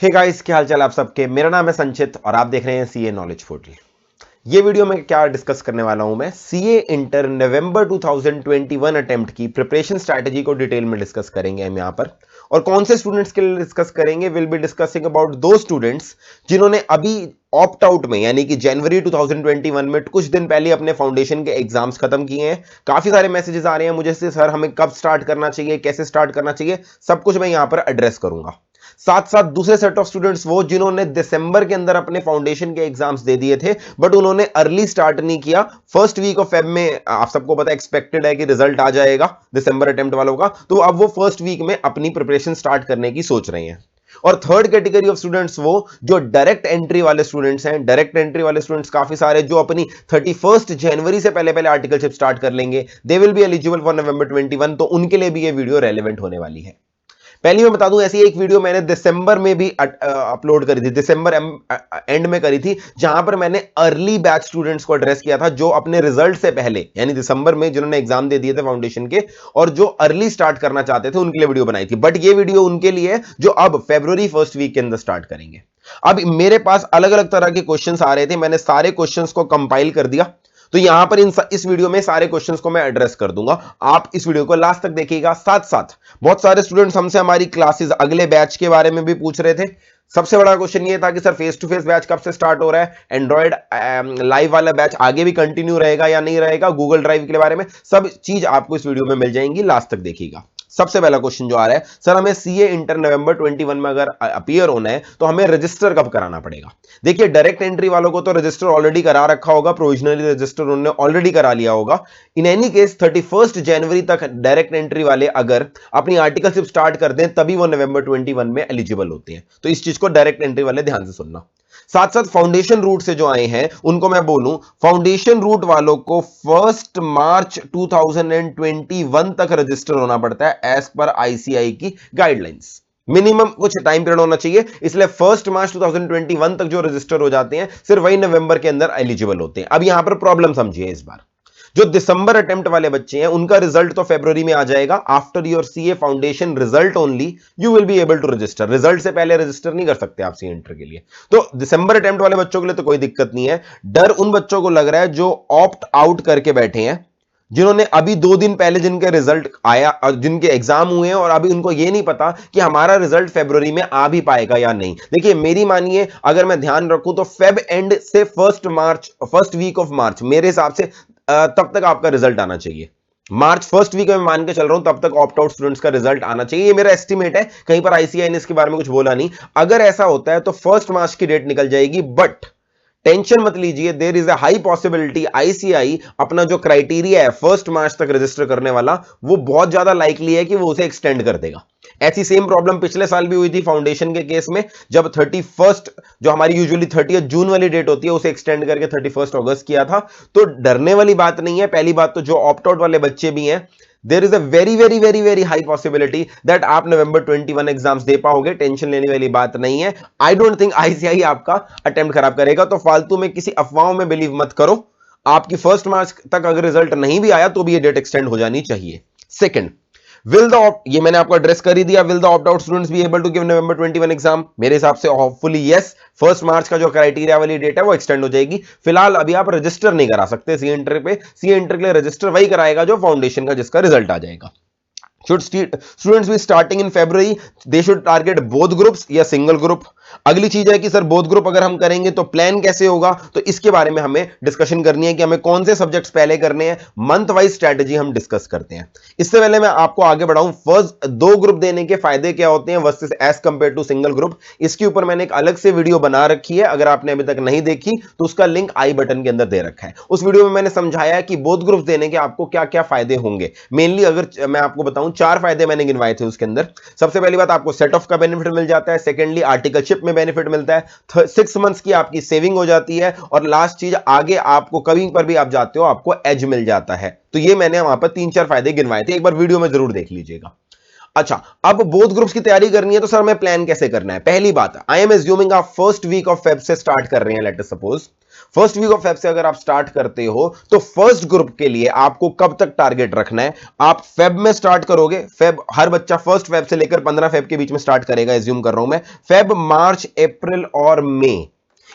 Hey guys, क्या हाल चाल आप सबके। मेरा नाम है संचित और आप देख रहे हैं सीए नॉलेज पोर्टल। ये वीडियो में क्या डिस्कस करने वाला हूं, मैं सीए इंटर नवंबर 2021 अटेम्प्ट की प्रिपरेशन स्ट्रैटेजी को डिटेल में डिस्कस करेंगे हम यहां पर। और कौन से स्टूडेंट्स के लिए डिस्कस करेंगे, विल बी डिस्कसिंग अबाउट दो स्टूडेंट्स जिन्होंने अभी ऑप्ट आउट में यानी कि जनवरी 2021 में कुछ दिन पहले अपने फाउंडेशन के एग्जाम्स खत्म किए हैं। काफी सारे मैसेजेस आ रहे हैं मुझे से, सर हमें कब स्टार्ट करना चाहिए, कैसे स्टार्ट करना चाहिए, सब कुछ मैं यहां पर एड्रेस करूंगा। साथ साथ दूसरे सेट ऑफ स्टूडेंट्स वो जिन्होंने दिसंबर के अंदर अपने फाउंडेशन के एग्जाम्स दे दिए थे बट उन्होंने अर्ली स्टार्ट नहीं किया। फर्स्ट वीक ऑफ फेब में आप सबको पता एक्सपेक्टेड है कि रिजल्ट आ जाएगा दिसंबर अटेम्प्ट वालों का, तो अब वो फर्स्ट वीक में अपनी प्रिपरेशन स्टार्ट करने की सोच रहे हैं। और थर्ड कैटेगरी ऑफ स्टूडेंट्स वो जो डायरेक्ट एंट्री वाले स्टूडेंट्स हैं। डायरेक्ट एंट्री वाले स्टूडेंट्स काफी सारे जो अपनी 31 जनवरी से पहले पहले आर्टिकलशिप स्टार्ट कर लेंगे, they will be eligible for नवंबर 21। तो उनके लिए भी ये वीडियो रेलेवेंट होने वाली है। पहली मैं बता दूं, ऐसी एक वीडियो मैंने दिसंबर में भी अपलोड करी थी, दिसंबर एंड में करी थी, जहां पर मैंने अर्ली बैच स्टूडेंट्स को एड्रेस किया था जो अपने रिजल्ट से पहले यानी दिसंबर में जिन्होंने एग्जाम दे दिए थे फाउंडेशन के और जो अर्ली स्टार्ट करना चाहते थे उनके लिए वीडियो बनाई थी। बट ये वीडियो उनके लिए जो अब फरवरी फर्स्ट वीक के अंदर स्टार्ट करेंगे। अब मेरे पास अलग अलग तरह के क्वेश्चंस आ रहे थे, मैंने सारे क्वेश्चंस को कंपाइल कर दिया, तो यहां पर इस वीडियो में सारे क्वेश्चंस को मैं एड्रेस कर दूंगा। आप इस वीडियो को लास्ट तक देखिएगा। साथ साथ बहुत सारे स्टूडेंट्स हमसे हमारी क्लासेस अगले बैच के बारे में भी पूछ रहे थे। सबसे बड़ा क्वेश्चन ये था कि sir face to face batch कब से स्टार्ट हो रहा है, एंड्रॉइड लाइव वाला बैच आगे भी कंटिन्यू रहेगा या नहीं रहेगा, गूगल ड्राइव के बारे में सब चीज आपको इस वीडियो में मिल जाएंगी, लास्ट तक देखिएगा। सबसे पहला क्वेश्चन जो आ रहा है, सर हमें सीए इंटर नवंबर 21 में अगर अपीयर होना है तो हमें रजिस्टर कब कराना पड़ेगा। देखिए डायरेक्ट एंट्री वालों को तो रजिस्टर ऑलरेडी करा रखा होगा, प्रोविजनली रजिस्टर उन्होंने ऑलरेडी करा लिया होगा। इन एनी केस 31 जनवरी तक डायरेक्ट एंट्री वाले अगर अपनी आर्टिकलशिप स्टार्ट कर दें तभी वो नवंबर 21 में एलिजिबल होते हैं। तो इस चीज को डायरेक्ट एंट्री वाले ध्यान से सुनना। साथ साथ फाउंडेशन रूट से जो आए हैं उनको मैं बोलूं, फाउंडेशन रूट वालों को 1 मार्च 2021 तक रजिस्टर होना पड़ता है एज पर आईसीआई की गाइडलाइंस। मिनिमम कुछ टाइम पीरियड होना चाहिए, इसलिए 1 मार्च 2021 तक जो रजिस्टर हो जाते हैं सिर्फ वही नवंबर के अंदर एलिजिबल होते हैं। अब यहां पर प्रॉब्लम समझिए, इस बार जो दिसंबर अटेम्प्ट वाले बच्चे हैं उनका रिजल्ट तो फरवरी में आ जाएगा। After your CA foundation result only you will be able to register. Result से पहले रजिस्टर नहीं कर सकते आप सीए इंटर के लिए। तो दिसंबर अटेम्प्ट वाले बच्चों के लिए तो कोई दिक्कत नहीं है। डर उन बच्चों को लग रहा है जो ऑप्ट आउट करके बैठे हैं, जिन्होंने अभी 2 दिन पहले जिनके रिजल्ट आया और जिनके एग्जाम हुए हैं और अभी उनको यह नहीं पता कि हमारा रिजल्ट फरवरी में आ भी पाएगा या नहीं। देखिए मेरी मानिए, अगर मैं ध्यान रखूं तो फेब एंड से फर्स्ट वीक ऑफ मार्च मेरे हिसाब से तब तक आपका रिजल्ट आना चाहिए। मार्च फर्स्ट वीक में मान के चल रहा हूं, तब तक ऑप्ट आउट स्टूडेंट्स का रिजल्ट आना चाहिए। ये मेरा एस्टिमेट है, कहीं पर आईसीआई ने इसके बारे में कुछ बोला नहीं। अगर ऐसा होता है तो 1 मार्च की डेट निकल जाएगी, बट टेंशन मत लीजिए, there is a high possibility ICI अपना जो क्राइटेरिया है 1 मार्च तक रजिस्टर करने वाला, वो बहुत ज्यादा लाइकली है कि वो उसे एक्सटेंड कर देगा। ऐसी सेम प्रॉब्लम पिछले साल भी हुई थी फाउंडेशन के केस में, जब 31 जो हमारी यूजुअली 30 जून वाली डेट होती है उसे एक्सटेंड करके 31 अगस्त किया था। तो डरने वाली बात नहीं है। पहली बात तो जो ऑप्ट आउट वाले बच्चे भी हैं, there is a very very very very high possibility that आप नवंबर 21 एग्जाम्स दे पाओगे। टेंशन लेने वाली बात नहीं है। आई डोंट थिंक आईसीआई आपका अटेम्प्ट खराब करेगा, तो फालतू में किसी अफवाहों में बिलीव मत करो। आपकी 1 मार्च तक अगर रिजल्ट नहीं भी आया तो भी ये डेट एक्सटेंड हो जानी चाहिए। सेकंड, विल द ऑप्ट, ये मैंने आपको एड्रेस कर ही दिया, will the opt out students be able to give November 21 exam. मेरे हिसाब से होपफुली यस, 1 मार्च का जो क्राइटेरिया वाली डेट है वो एक्सटेंड हो जाएगी। फिलहाल अभी आप रजिस्टर नहीं करा सकते सी इंटर पे। सी इंटर के लिए रजिस्टर वही कराएगा जो फाउंडेशन का जिसका रिजल्ट आ जाएगा। Should students be starting in February? They should target both groups या सिंगल ग्रुप। अगली चीज है कि सर बोथ ग्रुप अगर हम करेंगे तो प्लान कैसे होगा, तो इसके बारे में हमें डिस्कशन करनी है कि हमें कौन से सब्जेक्ट्स पहले करने हैं। मंथ वाइज स्ट्रेटेजी हम डिस्कस करते हैं। इससे पहले मैं आपको आगे बढ़ाऊं, फर्स्ट 2 ग्रुप देने के फायदे क्या होते हैं versus as compare to single group, इसके ऊपर मैंने एक अलग से वीडियो बना रखी है। अगर आपने अभी तक नहीं देखी तो उसका लिंक आई बटन के अंदर दे रखा है। उस वीडियो में मैंने समझाया है कि बोथ ग्रुप देने के आपको क्या क्या फायदे होंगे। मेनली अगर मैं आपको बताऊं, 4 फायदे मैंने गिनवाए थे उसके अंदर। सबसे पहली बात, आपको सेट ऑफ का बेनिफिट मिल जाता है। सेकेंडली, आर्टिकलशिप में बेनिफिट मिलता है। 6 मंथ्स की आपकी सेविंग हो जाती है। और लास्ट चीज, आगे आपको कभी पर भी आप जाते हो आपको एज मिल जाता है। तो ये मैंने वहां पर 3-4 फायदे गिनवाए थे, एक बार वीडियो में जरूर देख लीजिएगा। अच्छा, अब बोथ ग्रुप्स की तैयारी करनी है तो सर हमें प्लान कैसे करना है? पहली बात, आई एम एज्यूमिंग आप फर्स्ट वीक ऑफ फेब से स्टार्ट कर रहे हैं। Let us suppose first week of Feb से अगर आप स्टार्ट करते हो तो फर्स्ट ग्रुप के लिए आपको कब तक टारगेट रखना है? आप फेब में स्टार्ट करोगे। फेब हर बच्चा फर्स्ट फेब से लेकर 15 फेब के बीच में स्टार्ट करेगा, एज्यूम कर रहा हूं मैं। फेब, मार्च, अप्रैल और मई,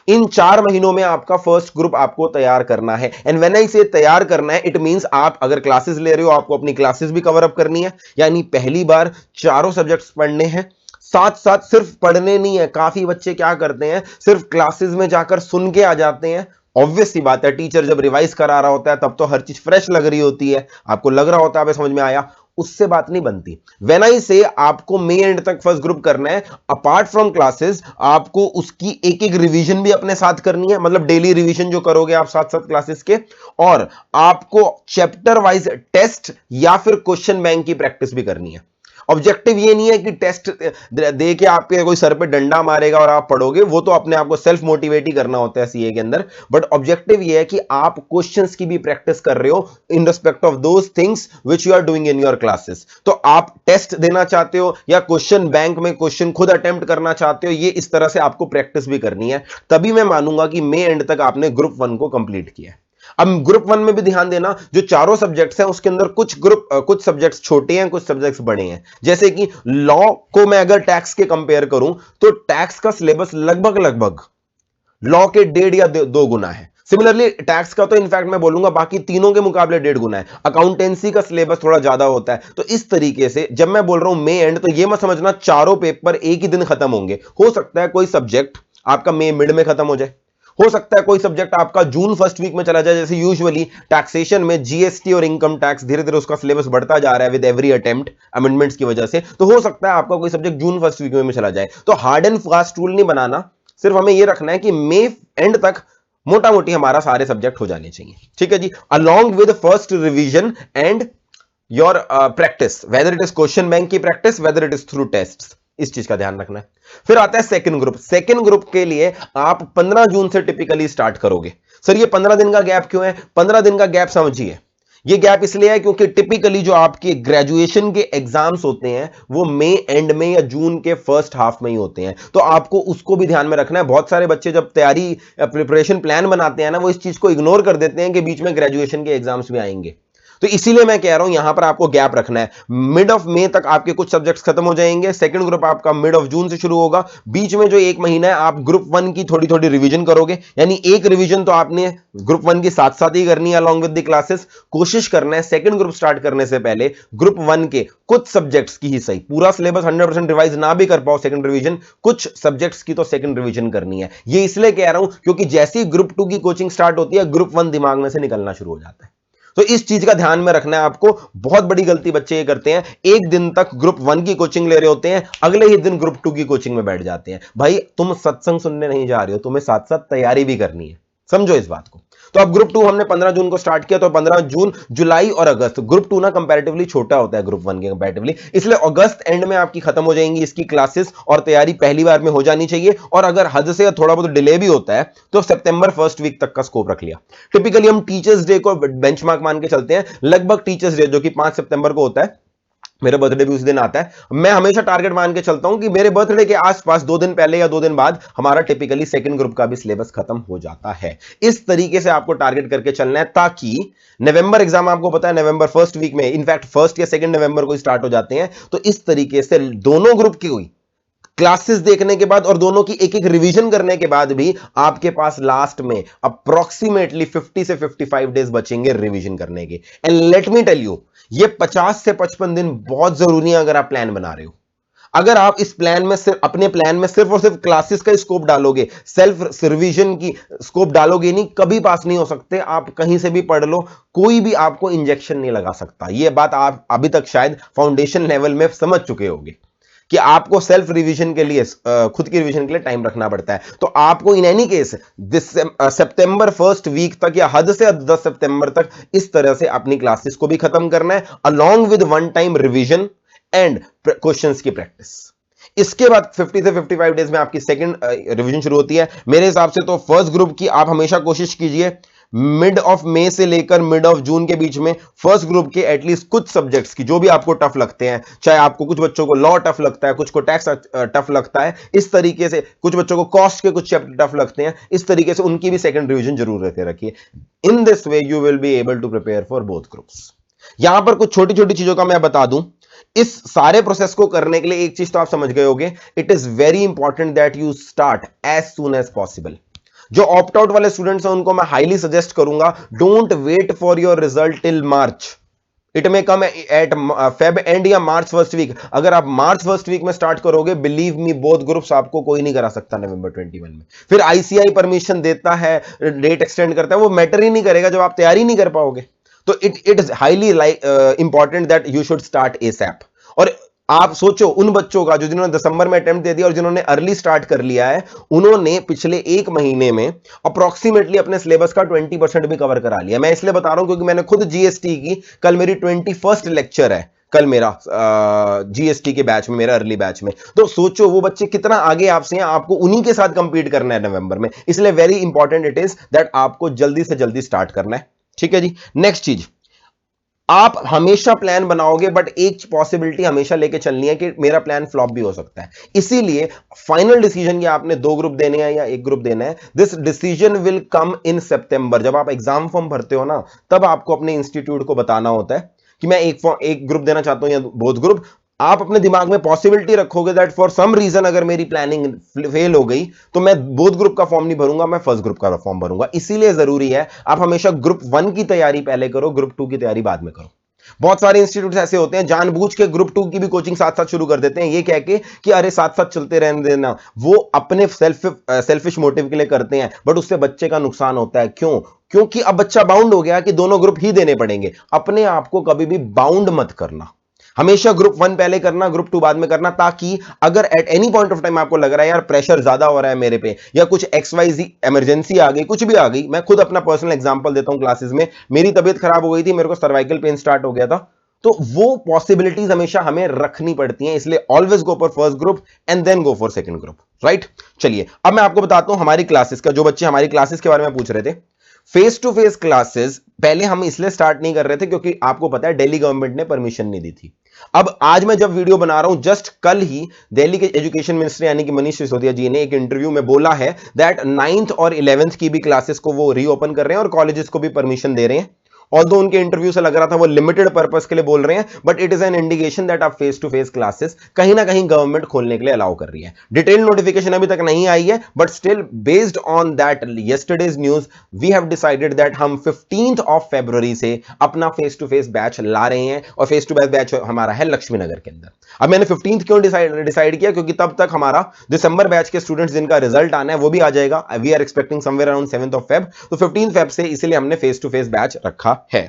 इन 4 महीनों में आपका फर्स्ट ग्रुप आपको तैयार करना है। एंड व्हेन आई से तैयार करना है, इट मींस आप अगर क्लासेस ले रहे हो, आपको अपनी क्लासेस भी कवर अप करनी है, यानी पहली बार चारों सब्जेक्ट्स पढ़ने हैं। साथ साथ सिर्फ पढ़ने नहीं है, काफी बच्चे क्या करते हैं, सिर्फ क्लासेस में जाकर सुन के आ जाते हैं। ऑब्वियस सी बात है, टीचर जब रिवाइज करा रहा होता है तब तो हर चीज फ्रेश लग रही होती है, आपको लग रहा होता है समझ में आया, उससे बात नहीं बनती। व्हेन आई से आपको मई एंड तक फर्स्ट ग्रुप करना है, अपार्ट फ्रॉम क्लासेस आपको उसकी एक एक रिवीजन भी अपने साथ करनी है, मतलब डेली रिवीजन जो करोगे आप साथ साथ क्लासेस के, और आपको चैप्टर वाइज टेस्ट या फिर क्वेश्चन बैंक की प्रैक्टिस भी करनी है। ऑब्जेक्टिव ये नहीं है कि टेस्ट दे के आपके कोई सर पे डंडा मारेगा और आप पढ़ोगे, वो तो अपने आप को सेल्फ मोटिवेट ही करना होता है सीए के अंदर। बट ऑब्जेक्टिव ये है कि आप क्वेश्चंस की भी प्रैक्टिस कर रहे हो in respect of those things which you are doing in your classes. तो आप टेस्ट देना चाहते हो या क्वेश्चन बैंक में क्वेश्चन खुद अटेम्प्ट करना चाहते हो, ये इस तरह से आपको प्रैक्टिस भी करनी है, तभी मैं मानूंगा कि मई एंड तक आपने ग्रुप 1 को कंप्लीट किया है। अब ग्रुप 1 में भी ध्यान देना, जो चारों सब्जेक्ट्स हैं उसके अंदर कुछ सब्जेक्ट्स छोटे हैं, कुछ सब्जेक्ट्स बड़े हैं। जैसे कि लॉ को मैं अगर टैक्स के कंपेयर करूं तो टैक्स का सिलेबस लगभग लॉ के 1.5 या 2 गुना है। सिमिलरली टैक्स का तो इनफैक्ट मैं बोलूंगा बाकी तीनों के मुकाबले 1.5 गुना है। अकाउंटेंसी का सिलेबस थोड़ा ज्यादा होता है। तो इस तरीके से जब मैं बोल रहा हूं मे एंड, तो ये मत समझना चारों पेपर एक ही दिन खत्म होंगे। हो सकता है कोई सब्जेक्ट आपका मे मिड में खत्म हो जाए, हो सकता है कोई सब्जेक्ट आपका जून फर्स्ट वीक में चला जाए। जैसे यूजुअली टैक्सेशन में जीएसटी और इनकम टैक्स धीरे धीरे उसका सिलेबस बढ़ता जा रहा है विद एवरी अटेम्प्ट अमेंडमेंट्स की वजह से, तो हो सकता है आपका कोई सब्जेक्ट जून फर्स्ट वीक में चला जाए। तो हार्ड एंड फास्ट रूल नहीं बनाना, सिर्फ हमें यह रखना है कि मई एंड तक मोटा मोटी हमारा सारे सब्जेक्ट हो जाने चाहिए। ठीक है जी, along with first revision and your practice, whether it is question bank की practice, whether it is through test, इस चीज का ध्यान रखना है। फिर आता है सेकंड ग्रुप। सेकंड ग्रुप के लिए आप 15 जून से टिपिकली स्टार्ट करोगे। सर ये 15 दिन का गैप क्यों है? 15 दिन का गैप समझिए, ये गैप इसलिए है क्योंकि टिपिकली जो आपके ग्रेजुएशन के एग्जाम्स होते हैं वो मई एंड में या जून के फर्स्ट हाफ में ही होते हैं, तो आपको उसको भी ध्यान में रखना है। बहुत सारे बच्चे जब तैयारी प्रिपरेशन प्लान बनाते हैं ना, वो इस चीज को इग्नोर कर देते हैं कि बीच में ग्रेजुएशन के एग्जाम्स भी आएंगे। तो इसीलिए मैं कह रहा हूं यहां पर आपको गैप रखना है। मिड ऑफ मई तक आपके कुछ सब्जेक्ट्स खत्म हो जाएंगे, सेकंड ग्रुप आपका मिड ऑफ जून से शुरू होगा। बीच में जो एक महीना है आप ग्रुप 1 की थोड़ी थोड़ी रिवीजन करोगे, यानी एक रिवीजन तो आपने ग्रुप 1 की साथ साथ ही करनी है अलॉन्ग विद द क्लासेस। कोशिश करना है सेकंड ग्रुप स्टार्ट करने से पहले ग्रुप 1 के कुछ सब्जेक्ट्स की ही सही, पूरा सिलेबस 100% रिवाइज ना भी कर पाओ सेकंड रिवीजन, कुछ सब्जेक्ट्स की तो सेकंड रिवीजन करनी है। ये इसलिए कह रहा हूं क्योंकि जैसे ही ग्रुप 2 की कोचिंग स्टार्ट होती है, ग्रुप 1 दिमाग में से निकलना शुरू हो जाता है। तो इस चीज का ध्यान में रखना है आपको। बहुत बड़ी गलती बच्चे ये करते हैं, एक दिन तक ग्रुप 1 की कोचिंग ले रहे होते हैं, अगले ही दिन ग्रुप 2 की कोचिंग में बैठ जाते हैं। भाई तुम सत्संग सुनने नहीं जा रहे हो, तुम्हें साथ साथ तैयारी भी करनी है, समझो इस बात को। तो अब ग्रुप 2 हमने 15 जून को स्टार्ट किया, तो 15 जून, जुलाई और अगस्त, ग्रुप 2 ना कंपैरेटिवली छोटा होता है ग्रुप 1 के कंपैरेटिवली, इसलिए अगस्त एंड में आपकी खत्म हो जाएंगी इसकी क्लासेस और तैयारी पहली बार में हो जानी चाहिए। और अगर हद से थोड़ा बहुत डिले भी होता है तो सितंबर फर्स्ट वीक तक का स्कोप रख लिया। टिपिकली हम टीचर्स डे को बेंचमार्क मान के चलते हैं, लगभग टीचर्स डे जो कि 5 सितंबर को होता है, मेरा बर्थडे भी उस दिन आता है, मैं हमेशा टारगेट मान के चलता हूं कि मेरे बर्थडे के आसपास 2 दिन पहले या 2 दिन बाद हमारा टिपिकली सेकंड ग्रुप का भी सिलेबस खत्म हो जाता है। इस तरीके से आपको टारगेट करके चलना है, ताकि नवंबर एग्जाम आपको पता है नवंबर फर्स्ट वीक में, इनफैक्ट फर्स्ट या सेकंड नवंबर को स्टार्ट हो जाते हैं। तो इस तरीके से दोनों ग्रुप की हुई क्लासेस देखने के बाद और दोनों की एक एक रिवीजन करने के बाद भी आपके पास लास्ट में अप्रोक्सीमेटली 50 से 55 डेज बचेंगे रिवीजन करने के। And let me tell you, ये 50 से 55 दिन बहुत जरूरी है अगर आप प्लान बना रहे हो। अगर आप इस प्लान में सिर्फ अपने प्लान में सिर्फ और सिर्फ क्लासेस का स्कोप डालोगे, सेल्फ रिवीजन की स्कोप डालोगे नहीं, कभी पास नहीं हो सकते। आप कहीं से भी पढ़ लो, कोई भी आपको इंजेक्शन नहीं लगा सकता। यह बात आप अभी तक शायद फाउंडेशन लेवल में समझ चुके होंगे कि आपको सेल्फ रिवीजन के लिए, खुद की रिवीजन के लिए टाइम रखना पड़ता है। तो आपको in any case September first week तक या हद से 10 सितंबर तक इस तरह से अपनी क्लासेस को भी खत्म करना है, along with one time revision and questions की प्रैक्टिस। इसके बाद 50 से 55 डेज में आपकी सेकंड रिवीजन शुरू होती है। मेरे हिसाब से तो फर्स्ट ग्रुप की आप हमेशा कोशिश कीजिए मिड ऑफ मई से लेकर मिड ऑफ जून के बीच में फर्स्ट ग्रुप के एटलीस्ट कुछ सब्जेक्ट्स की जो भी आपको टफ लगते हैं, चाहे आपको कुछ बच्चों को लॉ टफ लगता है, कुछ को टैक्स टफ लगता है, इस तरीके से कुछ बच्चों को कॉस्ट के कुछ चैप्टर टफ लगते हैं, इस तरीके से उनकी भी सेकंड रिवीजन जरूर रहते रखिए। In this way you will be able to prepare for both groups. यहां पर कुछ छोटी छोटी चीजों का मैं बता दूं। इस सारे प्रोसेस को करने के लिए एक चीज तो आप समझ गए होंगे, it is very important that you start as soon as possible. जो ऑप्ट आउट वाले स्टूडेंट्स हैं उनको मैं हाईली सजेस्ट करूंगा, don't wait for your result till March, it may come at Feb end या मार्च फर्स्ट वीक। अगर आप March first week में स्टार्ट करोगे, बिलीव मी बोथ ग्रुप्स आपको कोई नहीं करा सकता नवंबर 21 में। फिर आईसीआई परमिशन देता है, डेट एक्सटेंड करता है, वो मैटर ही नहीं करेगा जब आप तैयारी नहीं कर पाओगे। तो it is highly important that you should start ASAP. और आप सोचो उन बच्चों का जो जिन्होंने दिसंबर में अटेम्प्ट दे दिया और जिन्होंने अर्ली स्टार्ट कर लिया है, उन्होंने पिछले एक महीने में अप्रोक्सीमेटली अपने सिलेबस का 20% भी कवर करा लिया। मैं इसलिए बता रहा हूं क्योंकि मैंने खुद जीएसटी की, कल मेरी 21st लेक्चर है, कल मेरा जीएसटी के बैच में, मेरा अर्ली बैच में। तो सोचो वो बच्चे कितना आगे आपसे हैं, आपको उन्हीं के साथ कंपीट करना है नवंबर में। इसलिए very important it is that आपको जल्दी से जल्दी स्टार्ट करना है। ठीक है जी। नेक्स्ट चीज, आप हमेशा प्लान बनाओगे बट एक पॉसिबिलिटी हमेशा लेके चलनी है कि मेरा प्लान फ्लॉप भी हो सकता है। इसीलिए फाइनल डिसीजन ये आपने 2 ग्रुप देने हैं या 1 ग्रुप देना है, दिस डिसीजन विल कम इन सितंबर। जब आप एग्जाम फॉर्म भरते हो ना, तब आपको अपने इंस्टीट्यूट को बताना होता है कि मैं एक ग्रुप देना चाहता हूं या बोथ ग्रुप। आप अपने दिमाग में पॉसिबिलिटी रखोगे दैट फॉर सम रीजन अगर मेरी प्लानिंग फेल हो गई तो मैं बोथ ग्रुप का फॉर्म नहीं भरूंगा, मैं फर्स्ट ग्रुप का फॉर्म भरूंगा। इसीलिए जरूरी है आप हमेशा ग्रुप 1 की तैयारी पहले करो, ग्रुप 2 की तैयारी बाद में करो। बहुत सारे इंस्टीट्यूट ऐसे होते हैं जानबूझ के ग्रुप 2 की भी कोचिंग साथ साथ शुरू कर देते हैं, ये कह के कि अरे साथ साथ चलते रहने देना। वो अपने सेल्फिश मोटिव के लिए करते हैं, बट उससे बच्चे का नुकसान होता है। क्यों? क्योंकि अब बच्चा बाउंड हो गया कि दोनों ग्रुप ही देने पड़ेंगे। अपने आप को कभी भी बाउंड मत करना, हमेशा ग्रुप 1 पहले करना, ग्रुप 2 बाद में करना, ताकि अगर at any point of time आपको लग रहा है यार प्रेशर ज्यादा हो रहा है मेरे पे, या कुछ XYZ इमरजेंसी आ गई, कुछ भी आ गई। मैं खुद अपना पर्सनल एग्जांपल देता हूं क्लासेस में, मेरी तबीयत खराब हो गई थी, मेरे को सर्वाइकल पेन स्टार्ट हो गया था, तो वो पॉसिबिलिटीज हमेशा हमें रखनी पड़ती हैं। इसलिए always go for first group and then go for second group, right. चलिए अब मैं आपको बताता हूं हमारी क्लासेस का, जो बच्चे हमारी क्लासेस के बारे में पूछ रहे थे। फेस टू फेस क्लासेस पहले हम इसलिए स्टार्ट नहीं कर रहे थे क्योंकि आपको पता है दिल्ली गवर्नमेंट ने परमिशन नहीं दी थी। अब आज मैं जब वीडियो बना रहा हूं, जस्ट कल ही दिल्ली के एजुकेशन मिनिस्टर यानी कि मनीष सिसोदिया जी ने एक इंटरव्यू में बोला है दैट 9th और 11th की भी क्लासेस को वो रीओपन कर रहे हैं और कॉलेजेस को भी परमिशन दे रहे हैं। ऑल्दो उनके इंटरव्यू से लग रहा था वो लिमिटेड पर्पस के लिए बोल रहे हैं, but it is an indication that आप फेस टू फेस क्लासेस कहीं ना कहीं गवर्नमेंट खोलने के लिए अलाउ कर रही है। डिटेल नोटिफिकेशन अभी तक नहीं आई है, but still based on that yesterday's news we have decided that हम 15th ऑफ फरवरी से अपना फेस टू फेस बैच ला रहे हैं, और फेस टू फेस बैच हमारा है लक्ष्मी नगर के अंदर। अब मैंने 15th क्यों डिसाइड किया, क्योंकि तब तक हमारा दिसंबर बैच के स्टूडेंट्स जिनका रिजल्ट आना है वो भी आ जाएगा। We are expecting somewhere around 7th of Feb, तो 15th फेब से इसलिए हमने फेस टू फेस बैच रखा है।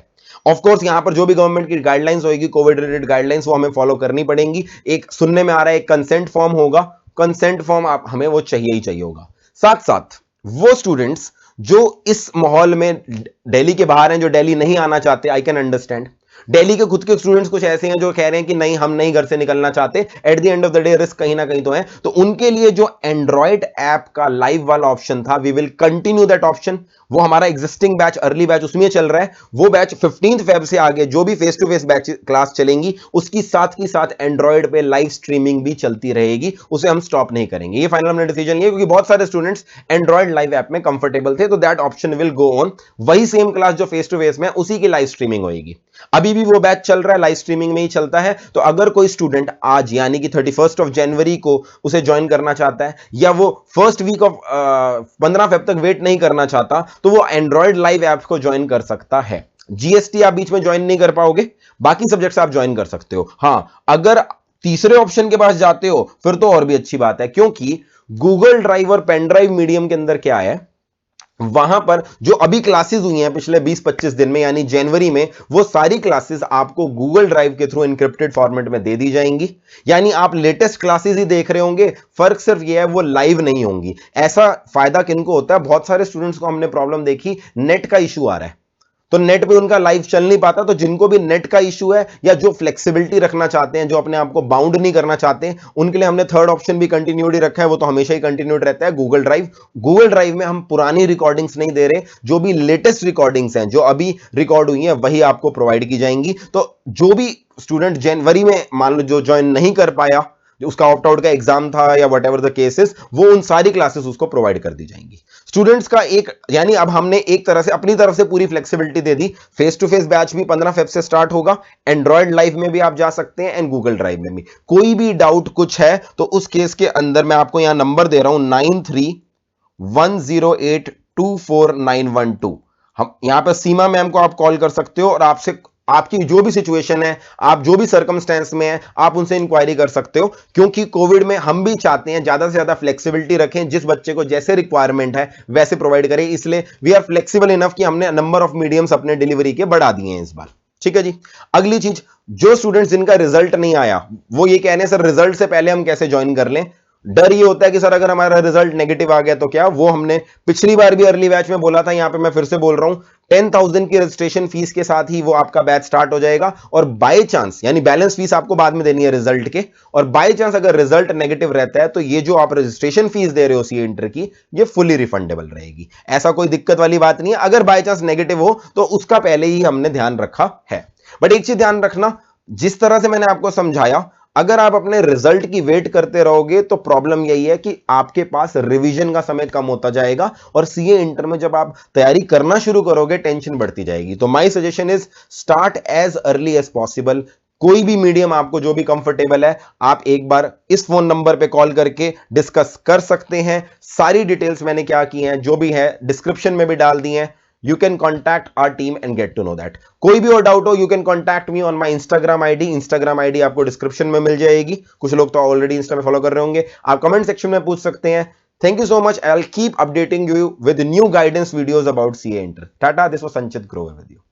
ऑफ कोर्स यहां पर जो भी गवर्नमेंट की गाइडलाइंस होगी, कोविड रिलेटेड गाइडलाइंस, वो हमें फॉलो करनी पड़ेंगी। एक सुनने में आ रहा है एक कंसेंट फॉर्म होगा, कंसेंट फॉर्म आप हमें वो चाहिए ही चाहिए होगा। साथ साथ वो स्टूडेंट्स जो इस माहौल में दिल्ली के बाहर हैं, जो दिल्ली नहीं आना चाहते, आई कैन अंडरस्टैंड। दिल्ली के खुद के स्टूडेंट्स कुछ ऐसे हैं जो कह रहे हैं कि नहीं हम नहीं घर से निकलना चाहते, at the end of the day risk कहीं ना कहीं तो है। तो उनके लिए जो एंड्रॉइड ऐप का लाइव वाला ऑप्शन था, we will continue that option. वो हमारा एग्जिस्टिंग बैच अर्ली बैच उसमें चल रहा है, वो बैच 15th फेब से आगे जो भी face to face batch class चलेंगी उसकी साथ ही साथ एंड्रॉइड पे लाइव स्ट्रीमिंग भी चलती रहेगी, उसे हम स्टॉप नहीं करेंगे। ये फाइनल हमने डिसीजन लिया क्योंकि बहुत सारे स्टूडेंट्स एंड्रॉइड लाइव ऐप में कंफर्टेबल थे, तो that option will go on. वही सेम क्लास जो फेस टू फेस में उसी की लाइव स्ट्रीमिंग होगी। अभी भी वो बैच चल रहा है, लाइव स्ट्रीमिंग में ही चलता है। तो अगर कोई स्टूडेंट आज यानी कि 31st ऑफ जनवरी को उसे ज्वाइन करना चाहता है, या वो फर्स्ट वीक ऑफ 15 फेब तक वेट नहीं करना चाहता, तो वो एंड्रॉइड लाइव ऐप को ज्वाइन कर सकता है। जीएसटी आप बीच में ज्वाइन नहीं कर पाओगे, बाकी सब्जेक्ट्स आप ज्वाइन कर सकते हो। हां, अगर तीसरे ऑप्शन के पास जाते हो फिर तो और भी अच्छी बात है, क्योंकि गूगल ड्राइव और पेन ड्राइव मीडियम के अंदर क्या है, वहां पर जो अभी क्लासेस हुई हैं पिछले 20-25 दिन में यानी जनवरी में, वो सारी क्लासेस आपको गूगल ड्राइव के थ्रू एन्क्रिप्टेड फॉर्मेट में दे दी जाएंगी। यानी आप लेटेस्ट क्लासेस ही देख रहे होंगे, फर्क सिर्फ ये है वो लाइव नहीं होंगी। ऐसा फायदा किनको होता है, बहुत सारे स्टूडेंट्स को हमने प्रॉब्लम देखी, नेट का इशू आ रहा है, तो नेट पे उनका लाइफ चल नहीं पाता। तो जिनको भी नेट का इशू है या जो फ्लेक्सिबिलिटी रखना चाहते हैं, जो अपने आप को बाउंड नहीं करना चाहते, उनके लिए हमने थर्ड ऑप्शन भी कंटिन्यूड ही रखा है। वो तो हमेशा ही कंटिन्यूड रहता है, गूगल ड्राइव। गूगल ड्राइव में हम पुरानी रिकॉर्डिंग्स नहीं दे रहे, जो भी लेटेस्ट रिकॉर्डिंग्स हैं, जो अभी रिकॉर्ड हुई हैं, वही आपको प्रोवाइड की जाएंगी। तो जो भी स्टूडेंट जनवरी में मान लो जो ज्वाइन नहीं कर पाया, जो उसका ऑप्ट आउट का एग्जाम था या वट एवर द केसेस, वो उन सारी क्लासेस उसको प्रोवाइड कर दी जाएंगी। स्टूडेंट्स का एक यानी अब हमने एक तरह से अपनी तरफ से पूरी फ्लेक्सिबिलिटी दे दी। फेस टू फेस बैच भी 15 फेब से स्टार्ट होगा, एंड्रॉइड लाइव में भी आप जा सकते हैं एंड गूगल ड्राइव में भी। कोई भी डाउट कुछ है तो उस केस के अंदर मैं आपको यहां नंबर दे रहा हूं 9310824912। हम यहां पर सीमा मैम को आप कॉल कर सकते हो और आपसे आपकी जो भी सिचुएशन है, आप जो भी सर्कमस्टेंस में है, आप उनसे इंक्वायरी कर सकते हो। क्योंकि कोविड में हम भी चाहते हैं ज्यादा से ज्यादा फ्लेक्सिबिलिटी रखें, जिस बच्चे को जैसे रिक्वायरमेंट है वैसे प्रोवाइड करें। इसलिए वी आर फ्लेक्सिबल इनफ कि हमने नंबर ऑफ मीडियम्स अपने डिलीवरी के बढ़ा दिए हैं इस बार। ठीक है जी। अगली चीज, जो स्टूडेंट्स जिनका रिजल्ट नहीं आया, वो ये कह रहे हैं सर रिजल्ट से पहले हम कैसे ज्वाइन कर लें। डर ये होता है कि सर अगर हमारा रिजल्ट नेगेटिव आ गया तो क्या। वो हमने पिछली बार भी अर्ली बैच में बोला था, यहां पे मैं फिर से बोल रहा हूं, 10,000 की रजिस्ट्रेशन फीस के साथ ही वो आपका बैच स्टार्ट हो जाएगा। और बाय चांस, यानी बैलेंस फीस आपको बाद में देनी है रिजल्ट के, और बाय चांस अगर रिजल्ट नेगेटिव रहता है तो ये जो आप रजिस्ट्रेशन फीस दे रहे हो सीए इंटर की, ये फुली रिफंडेबल रहेगी। ऐसा कोई दिक्कत वाली बात नहीं है। अगर बाय चांस नेगेटिव हो तो उसका पहले ही हमने ध्यान रखा है। बट एक चीज ध्यान रखना, जिस तरह से मैंने आपको समझाया, अगर आप अपने रिजल्ट की वेट करते रहोगे तो प्रॉब्लम यही है कि आपके पास रिवीजन का समय कम होता जाएगा, और सीए इंटर में जब आप तैयारी करना शुरू करोगे टेंशन बढ़ती जाएगी। तो my suggestion is start as early as possible. कोई भी मीडियम आपको जो भी कंफर्टेबल है, आप एक बार इस फोन नंबर पे कॉल करके डिस्कस कर सकते हैं। सारी डिटेल्स मैंने क्या की हैं, जो भी है डिस्क्रिप्शन में भी डाल दी हैं। You can contact our team and get to know that. कोई भी और डाउट हो, you can contact me on my Instagram ID. Instagram ID आपको डिस्क्रिप्शन में मिल जाएगी। कुछ लोग तो ऑलरेडी इंस्टा में फॉलो कर रहे होंगे, आप कमेंट सेक्शन में पूछ सकते हैं। Thank you so much. I'll keep updating you with new guidance videos about CA Inter. Tata, this was Sanchit Grover with you.